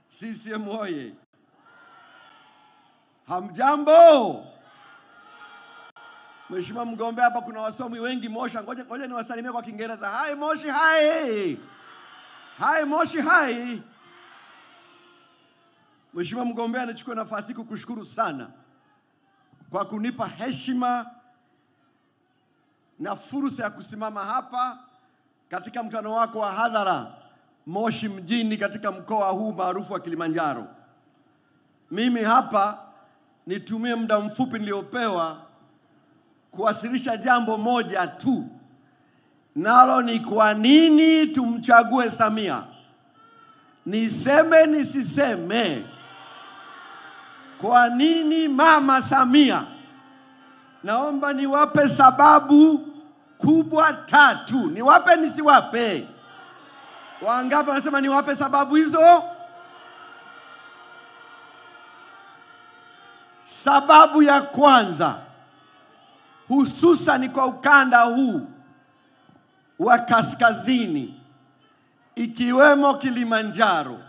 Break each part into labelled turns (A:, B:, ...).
A: CCM oye! Hamjambo? Mheshimiwa mgombea, hapa kuna wasomi wengi Moshi. Ngoja niwasalimie kwa Kiingereza. Hi Moshi, hi. Hi Moshi, hi. Mheshimiwa mgombea, nichukue nafasi kukushukuru sana kwa kunipa heshima na fursa ya kusimama hapa katika mkutano wako wa hadhara Moshi mjini katika mkoa huu maarufu wa Kilimanjaro. Mimi hapa nitumie muda mfupi niliopewa kuwasilisha jambo moja tu. Nalo ni kwa nini tumchague Samia. Niseme nisiseme? Kwa nini Mama Samia? Naomba niwape sababu kubwa tatu. Niwape nisiwape? Wangapi wanasema niwape sababu hizo? Sababu ya kwanza, hususan kwa ukanda huu wa kaskazini ikiwemo Kilimanjaro,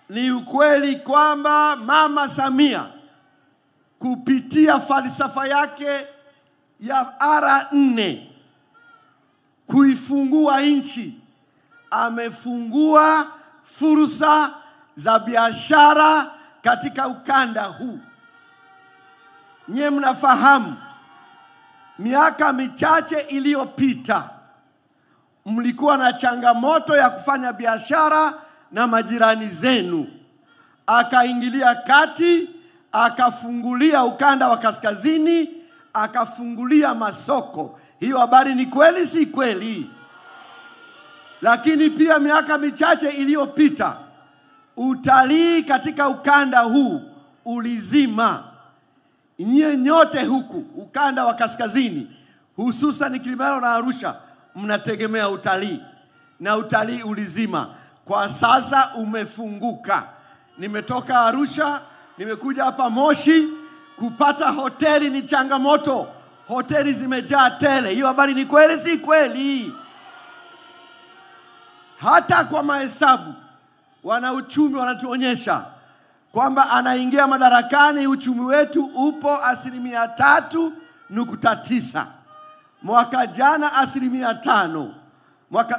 A: ni ukweli kwamba Mama Samia kupitia falsafa yake ya R4 kuifungua nchi, amefungua fursa za biashara katika ukanda huu. Nyie mnafahamu miaka michache iliyopita mlikuwa na changamoto ya kufanya biashara na majirani zenu. Akaingilia kati, akafungulia ukanda wa kaskazini, akafungulia masoko. Hiyo habari ni kweli si kweli? Lakini pia miaka michache iliyopita utalii katika ukanda huu ulizima. Nyie nyote huku ukanda wa kaskazini, hususan Kilimanjaro na Arusha, mnategemea utalii, na utalii ulizima. Kwa sasa umefunguka. Nimetoka Arusha, nimekuja hapa Moshi. Kupata hoteli ni changamoto. Hoteli zimejaa tele. Hiyo habari ni kweli si kweli? Hata kwa mahesabu wanauchumi wanatuonyesha kwamba anaingia madarakani uchumi wetu upo 3.9. Mwaka jana 5%.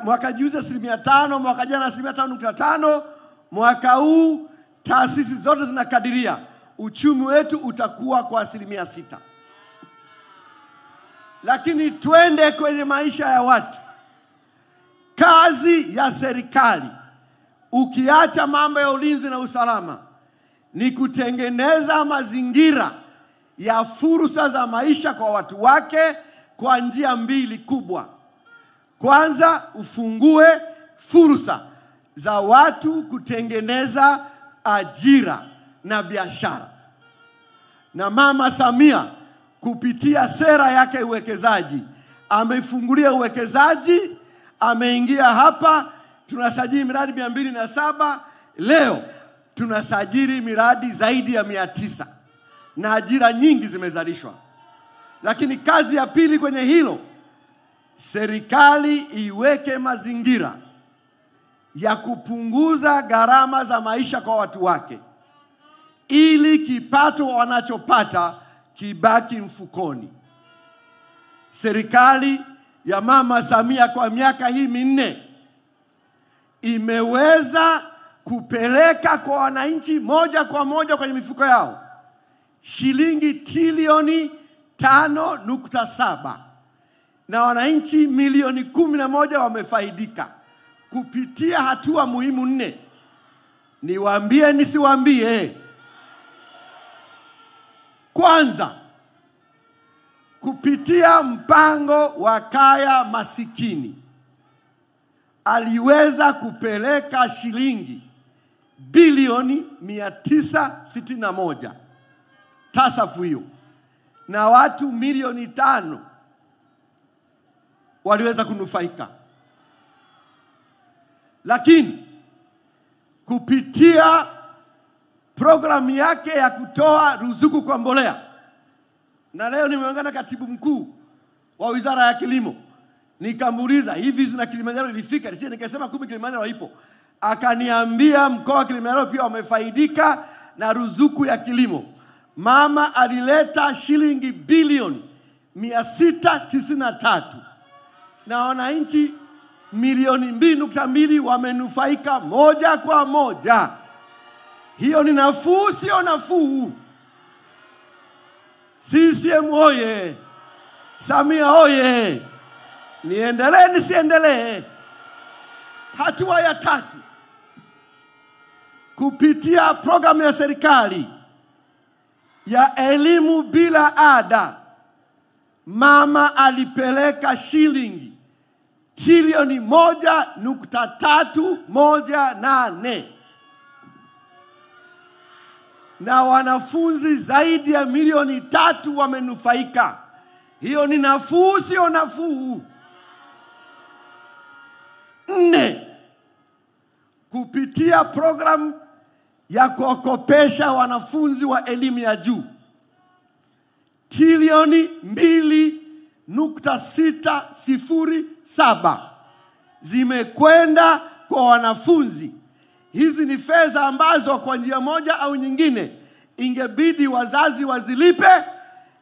A: Mwaka juzi 5%, mwaka jana 5.5. Mwaka huu taasisi zote zinakadiria uchumi wetu utakuwa kwa 6%. Lakini twende kwenye maisha ya watu. Kazi ya serikali, ukiacha mambo ya ulinzi na usalama, ni kutengeneza mazingira ya fursa za maisha kwa watu wake kwa njia mbili kubwa. Kwanza, ufungue fursa za watu kutengeneza ajira na biashara. Na Mama Samia kupitia sera yake uwekezaji amefungulia uwekezaji. Ameingia hapa, tunasajili miradi 207. Leo tunasajili miradi zaidi ya 900 na ajira nyingi zimezalishwa. Lakini kazi ya pili kwenye hilo, serikali iweke mazingira ya kupunguza gharama za maisha kwa watu wake, ili kipato wanachopata kibaki mfukoni. Serikali ya Mama Samia kwa miaka hii 4 imeweza kupeleka kwa wananchi moja kwa moja kwenye mifuko yao shilingi trilioni 5.7, na wananchi milioni 11 wamefaidika kupitia hatua muhimu 4. Niwaambie nisiwaambie? Kwanza, kupitia mpango wa kaya masikini aliweza kupeleka shilingi bilioni 961 tasafu hiyo, na watu milioni 5 waliweza kunufaika. Lakini kupitia programu yake ya kutoa ruzuku kwa mbolea, na leo nimeongea na katibu mkuu wa Wizara ya Kilimo, nikamuuliza hivi zina Kilimanjaro ilifika? Nikasema kumbe Kilimanjaro ipo. akaniambia mkoa wa Kilimanjaro pia wamefaidika na ruzuku ya kilimo. Mama alileta shilingi bilioni 693 na wananchi milioni 2.2 wamenufaika moja kwa moja. Hiyo ni nafuu, sio nafuu? CCM oye! Samia oye! Niendelee nisiendelee? Hatua ya 3, kupitia programu ya serikali ya elimu bila ada, mama alipeleka shilingi trilioni 1.318 na wanafunzi zaidi ya milioni 3 wamenufaika. Hiyo ni nafuu, sio nafuu? 4, kupitia programu ya kuwakopesha wanafunzi wa elimu ya juu, trilioni 2.607 zimekwenda kwa wanafunzi. Hizi ni fedha ambazo kwa njia moja au nyingine ingebidi wazazi wazilipe,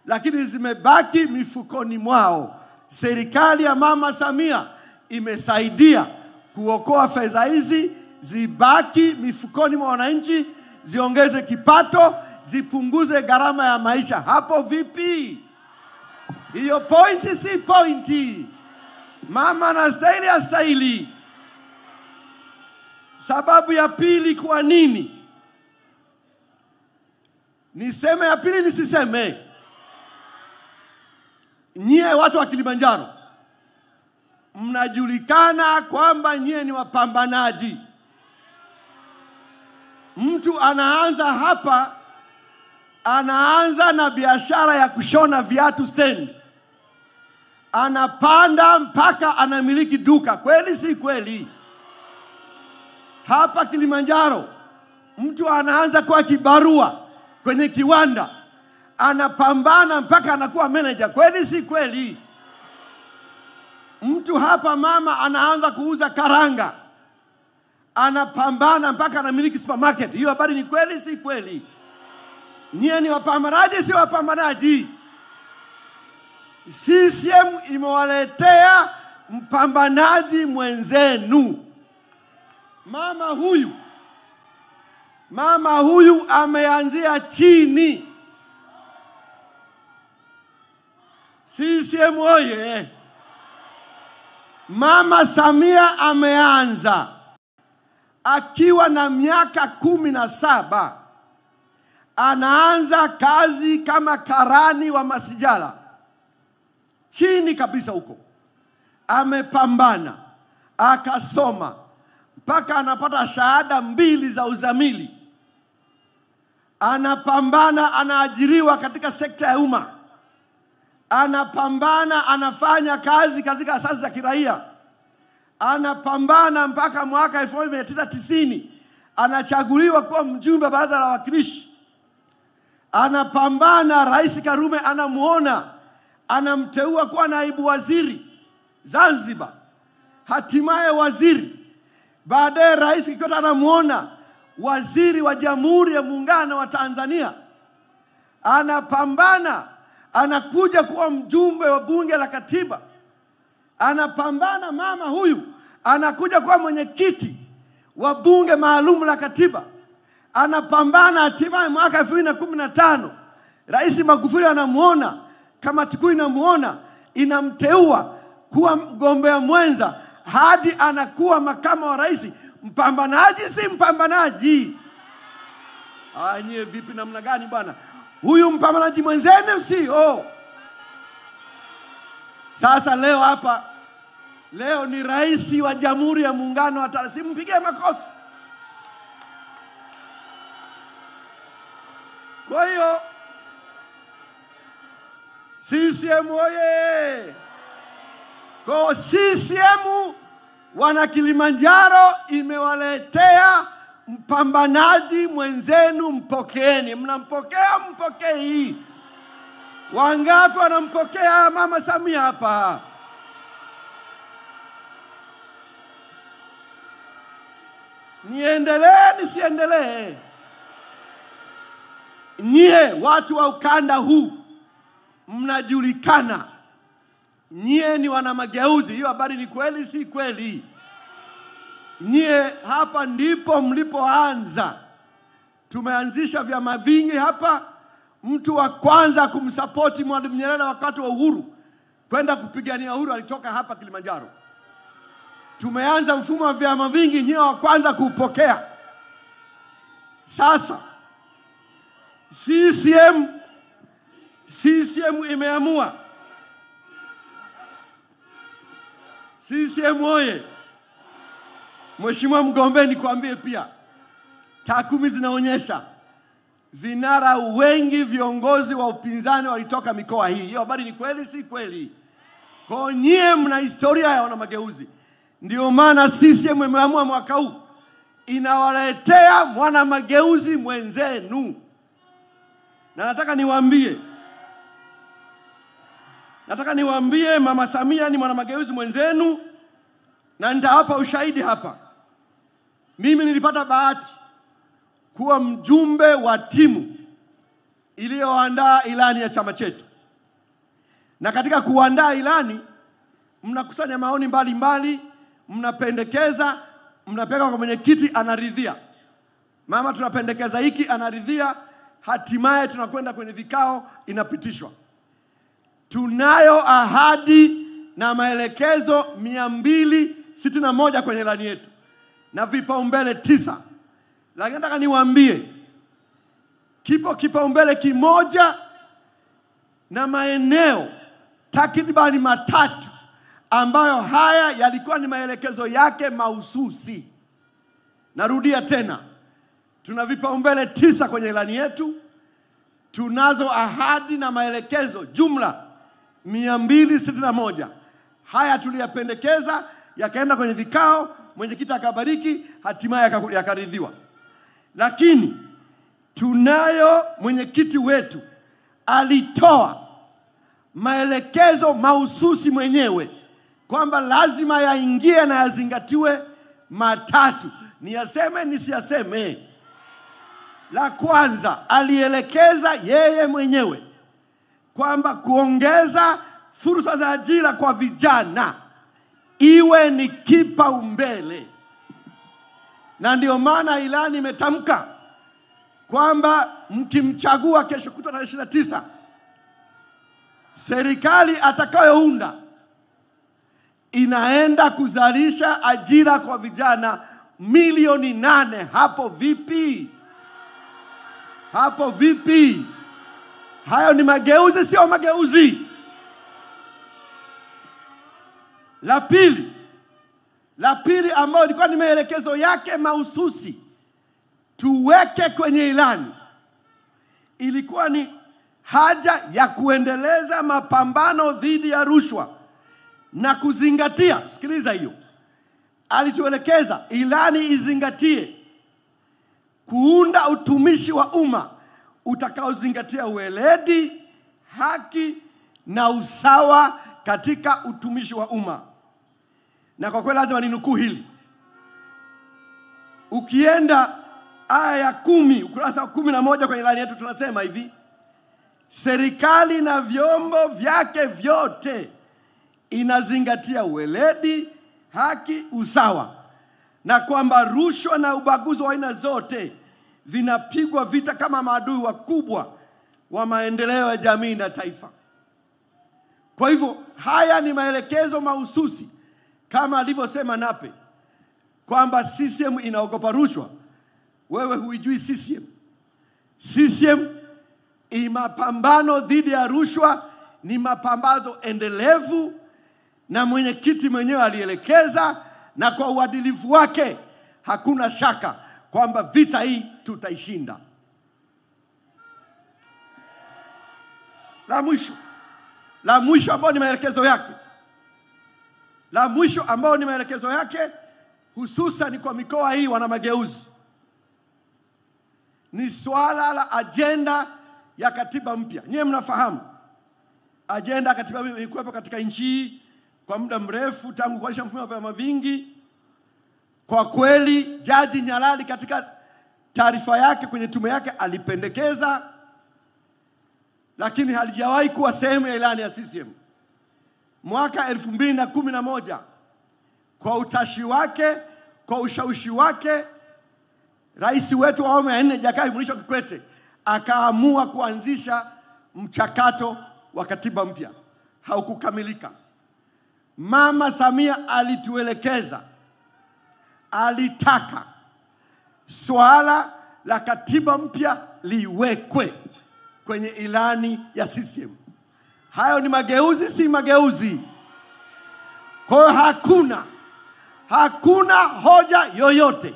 A: lakini zimebaki mifukoni mwao. Serikali ya Mama Samia imesaidia kuokoa fedha hizi zibaki mifukoni mwa wananchi, ziongeze kipato, zipunguze gharama ya maisha. Hapo vipi? Hiyo pointi si pointi. Mama anastahili astahili. Sababu ya pili kwa nini? Niseme ya pili nisiseme? Nyie watu wa Kilimanjaro mnajulikana kwamba nyie ni wapambanaji. Mtu anaanza hapa, anaanza na biashara ya kushona viatu stand, anapanda mpaka anamiliki duka. Kweli si kweli? Hapa Kilimanjaro mtu anaanza kwa kibarua kwenye kiwanda, anapambana mpaka anakuwa manager. Kweli si kweli? Mtu hapa mama anaanza kuuza karanga, anapambana mpaka anamiliki supermarket. Hiyo habari ni kweli si kweli? Nyie ni wapambanaji, si wapambanaji? CCM imewaletea mpambanaji mwenzenu. Mama huyu ameanzia chini. CCM oye! Mama Samia ameanza akiwa na miaka 17. Anaanza kazi kama karani wa masijala, chini kabisa huko. Amepambana, akasoma mpaka anapata shahada 2 za uzamili. Anapambana, anaajiriwa katika sekta ya umma. Anapambana, anafanya kazi katika asasi za kiraia. Anapambana mpaka mwaka 1990 anachaguliwa kuwa mjumbe wa baraza la wawakilishi. Anapambana, Rais Karume anamuona, anamteua kuwa naibu waziri Zanzibar, hatimaye waziri. Baadaye Rais Kikwete anamuona waziri wa Jamhuri ya Muungano wa Tanzania. Anapambana, anakuja kuwa mjumbe wa Bunge la Katiba. Anapambana mama huyu, anakuja kuwa mwenyekiti wa Bunge Maalum la Katiba. Anapambana, hatimaye mwaka 2015 Rais Magufuli anamuona, kamati kuu inamuona, inamteua kuwa mgombea mwenza hadi anakuwa makamu wa rais. Mpambanaji si mpambanaji? Nyie vipi, namna gani bwana? Huyu mpambanaji mwenzenu sio? Sasa leo hapa, leo ni rais wa Jamhuri ya Muungano wa Tanzania. Simpigie makofi. Kwa hiyo CCM oye! Kwa CCM wana Kilimanjaro imewaletea mpambanaji mwenzenu, mpokeeni. Mnampokea, mpokei? Wangapi wanampokea Mama Samia hapa? Niendelee nisiendelee? Nyie watu wa ukanda huu mnajulikana. Nyie ni wana mageuzi. Hiyo habari ni kweli si kweli? Nyie hapa ndipo mlipoanza. Tumeanzisha vyama vingi hapa. Mtu wa kwanza kumsapoti Mwalimu Nyerere wakati wa uhuru, kwenda kupigania uhuru, alitoka hapa Kilimanjaro. Tumeanza mfumo wa vyama vingi, nyie wa kwanza kupokea. Sasa CCM imeamua. CCM oye! Mheshimiwa mgombea, nikwambie pia, takwimu zinaonyesha vinara wengi viongozi wa upinzani walitoka mikoa hii. Hiyo habari ni kweli si kweli? Kwa nyie mna historia ya wana mageuzi. Ndio maana CCM imeamua mwaka huu inawaletea mwana mageuzi mwenzenu. Na nataka niwaambie Mama Samia ni mwana mageuzi mwenzenu, na nitawapa ushahidi hapa. Mimi nilipata bahati kuwa mjumbe wa timu iliyoandaa ilani ya chama chetu. Na katika kuandaa ilani, mnakusanya maoni mbalimbali, mnapendekeza, mnapeleka kwa mwenyekiti, anaridhia. Mama, tunapendekeza hiki, anaridhia. Hatimaye tunakwenda kwenye vikao, inapitishwa. Tunayo ahadi na maelekezo 261 kwenye ilani yetu na vipaumbele 9. Lakini nataka niwaambie, kipo kipaumbele kimoja na maeneo takribani 3 ambayo haya yalikuwa ni maelekezo yake mahususi. Narudia tena, tuna vipaumbele 9 kwenye ilani yetu. Tunazo ahadi na maelekezo jumla 261. Haya tuliyapendekeza, yakaenda kwenye vikao, mwenyekiti akabariki, hatimaye yakaridhiwa. Lakini tunayo mwenyekiti wetu alitoa maelekezo mahususi mwenyewe kwamba lazima yaingie na yazingatiwe 3. Niyaseme nisiyaseme? La kwanza, alielekeza yeye mwenyewe kwamba kuongeza fursa za ajira kwa vijana iwe ni kipaumbele. Na ndio maana ilani imetamka kwamba mkimchagua kesho kutwa tarehe 29, serikali atakayounda inaenda kuzalisha ajira kwa vijana milioni 8. Hapo vipi? Hapo vipi? Hayo ni mageuzi, sio mageuzi? La pili ambayo ilikuwa ni maelekezo yake mahususi tuweke kwenye ilani, ilikuwa ni haja ya kuendeleza mapambano dhidi ya rushwa na kuzingatia, sikiliza hiyo, alituelekeza ilani izingatie kuunda utumishi wa umma utakaozingatia uweledi, haki na usawa katika utumishi wa umma. Na kwa kweli lazima ninukuu hili. Ukienda aya ya 10, ukurasa wa 11 kwenye ilani yetu, tunasema hivi: serikali na vyombo vyake vyote inazingatia uweledi, haki, usawa, na kwamba rushwa na ubaguzi wa aina zote vinapigwa vita kama maadui wakubwa wa maendeleo ya jamii na taifa. Kwa hivyo haya ni maelekezo mahususi, kama alivyosema Nape kwamba CCM inaogopa rushwa. Wewe huijui CCM. CCM mapambano dhidi ya rushwa ni mapambano endelevu, na mwenyekiti mwenyewe alielekeza, na kwa uadilifu wake hakuna shaka kwamba vita hii tutaishinda. La mwisho ambao ni maelekezo yake. La mwisho ambao ni maelekezo yake hususan kwa mikoa hii wana mageuzi, ni swala la ajenda ya katiba mpya. Nyie mnafahamu ajenda ya katiba mpya ilikuwepo katika nchi hii kwa muda mrefu, tangu kuanzisha mfumo wa vyama vingi. Kwa kweli Jaji Nyalali katika taarifa yake kwenye tume yake alipendekeza, lakini halijawahi kuwa sehemu ya ilani ya CCM. Mwaka 2011 kwa utashi wake, kwa ushawishi wake, rais wetu wa awamu ya 4 Jakaya Mrisho Kikwete akaamua kuanzisha mchakato wa katiba mpya. Haukukamilika. Mama Samia alituelekeza, alitaka swala la katiba mpya liwekwe kwenye ilani ya CCM. Hayo ni mageuzi, si mageuzi. Kwa hiyo hakuna hoja yoyote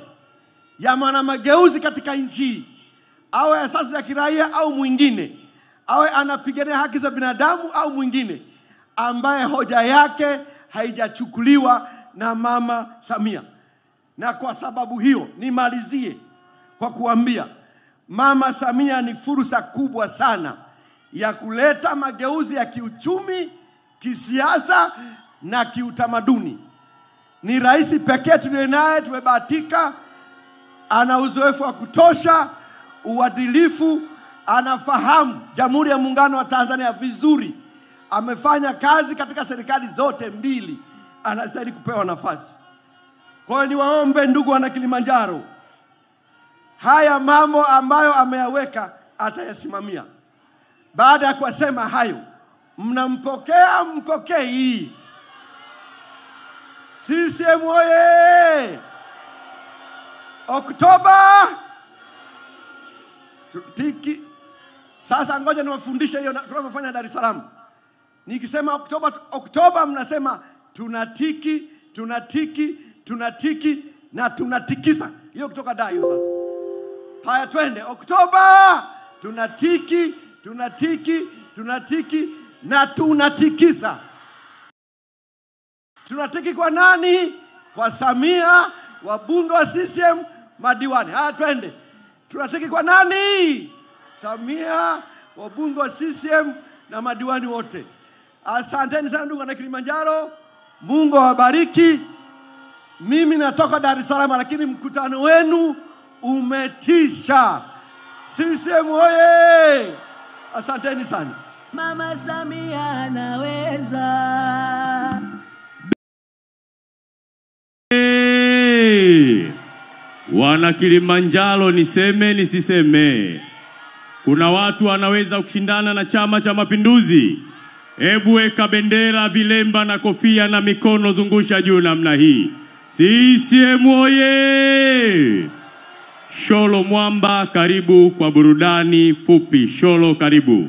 A: ya maana mageuzi katika nchi, awe asasi ya kiraia au mwingine, awe anapigania haki za binadamu au mwingine, ambaye hoja yake haijachukuliwa na Mama Samia. Na kwa sababu hiyo nimalizie kwa kuambia Mama Samia ni fursa kubwa sana ya kuleta mageuzi ya kiuchumi, kisiasa na kiutamaduni. Ni rais pekee tuliye naye, tumebahatika, ana uzoefu wa kutosha, uadilifu, anafahamu Jamhuri ya Muungano wa Tanzania vizuri. Amefanya kazi katika serikali zote mbili, anastahili kupewa nafasi. Kwa hiyo niwaombe ndugu wana Kilimanjaro, haya mambo ambayo ameyaweka atayasimamia. Baada ya kusema hayo, mnampokea mpokei? CCM oye! Oktoba tiki. Sasa ngoja niwafundishe hiyo tunafanya Dar es Salaam. Nikisema Oktoba mnasema tunatiki, tunatiki, tunatiki na tunatikisa. Hiyo kutoka Dar hiyo sasa. Haya twende. Oktoba tunatiki, tunatiki, tunatiki na tunatikisa. Tunatiki kwa nani? Kwa Samia, wabunge wa CCM, madiwani. Haya twende. Tunatiki kwa nani? Samia, wabunge wa CCM na madiwani wote. Asanteni sana ndugu wana Kilimanjaro. Mungu awabariki. Mimi natoka Dar es Salaam, lakini mkutano wenu umetisha. CCM oye! Asanteni sana.
B: Mama Samia anaweza.
C: Wana Kilimanjaro, niseme nisiseme? Kuna watu wanaweza kushindana na Chama cha Mapinduzi? Hebu weka bendera, vilemba na kofia na mikono zungusha juu namna hii. CCM oye! Sholo Mwamba, karibu kwa burudani fupi. Sholo, karibu.